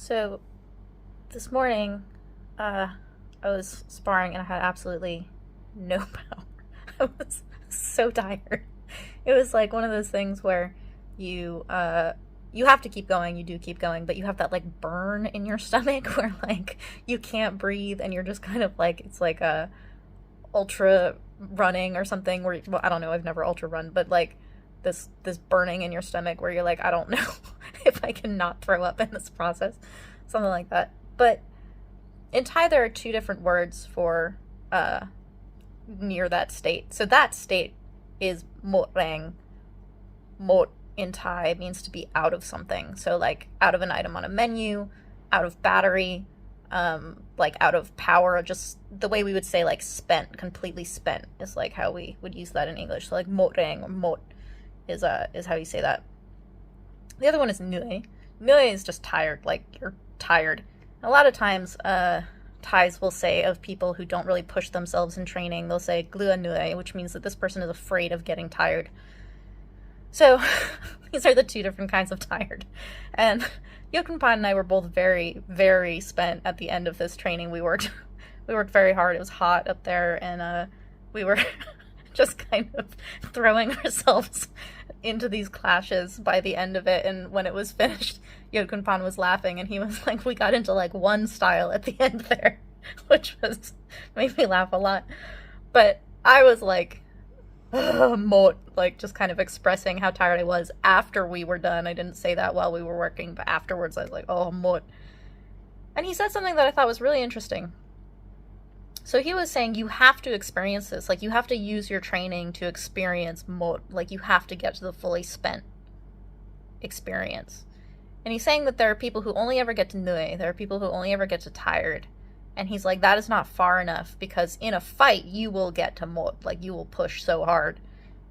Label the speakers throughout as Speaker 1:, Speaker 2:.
Speaker 1: So this morning, I was sparring and I had absolutely no power. I was so tired. It was like one of those things where you have to keep going, you do keep going, but you have that like burn in your stomach where like you can't breathe and you're just kind of like it's like a ultra running or something where well, I don't know, I've never ultra run, but like this burning in your stomach where you're like, I don't know if I can not throw up in this process. Something like that. But in Thai there are two different words for near that state. So that state is mot rang. Mot in Thai means to be out of something. So like out of an item on a menu, out of battery, like out of power, just the way we would say like spent, completely spent is like how we would use that in English. So like mot rang or mot is how you say that. The other one is nui. Nui is just tired, like you're tired. A lot of times, Thais will say of people who don't really push themselves in training, they'll say glua nui, which means that this person is afraid of getting tired. So these are the two different kinds of tired. And Yodkhunpon and I were both very, very spent at the end of this training. We worked very hard. It was hot up there, and we were just kind of throwing ourselves into these clashes by the end of it. And when it was finished, Yodkhunpon was laughing, and he was like, we got into like one style at the end there, which made me laugh a lot. But I was like, mot, like just kind of expressing how tired I was after we were done. I didn't say that while we were working, but afterwards I was like, oh, mot. And he said something that I thought was really interesting. So he was saying you have to experience this. Like you have to use your training to experience mot. Like you have to get to the fully spent experience. And he's saying that there are people who only ever get to nui. There are people who only ever get to tired. And he's like, that is not far enough because in a fight, you will get to mot. Like you will push so hard.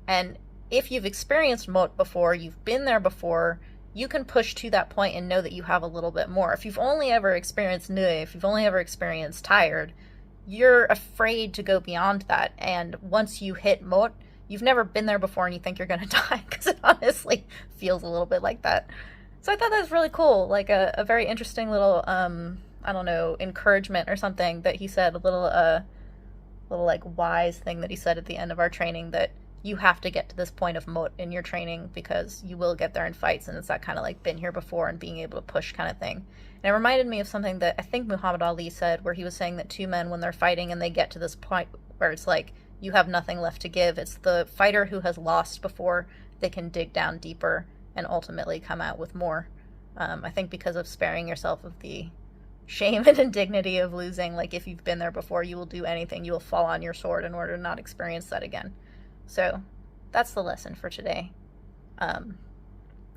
Speaker 1: And if you've experienced mot before, you've been there before, you can push to that point and know that you have a little bit more. If you've only ever experienced nui, if you've only ever experienced tired, you're afraid to go beyond that. And once you hit mot, you've never been there before and you think you're going to die because it honestly feels a little bit like that. So I thought that was really cool, like a very interesting little, I don't know, encouragement or something that he said, a little like wise thing that he said at the end of our training, that you have to get to this point of mot in your training because you will get there in fights, and it's that kind of like been here before and being able to push kind of thing. And it reminded me of something that I think Muhammad Ali said, where he was saying that two men, when they're fighting and they get to this point where it's like you have nothing left to give, it's the fighter who has lost before they can dig down deeper and ultimately come out with more. I think because of sparing yourself of the shame and indignity of losing, like if you've been there before, you will do anything. You will fall on your sword in order to not experience that again. So that's the lesson for today.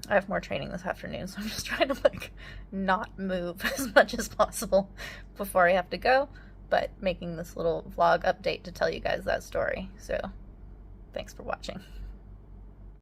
Speaker 1: I have more training this afternoon, so I'm just trying to like not move as much as possible before I have to go, but making this little vlog update to tell you guys that story. So thanks for watching.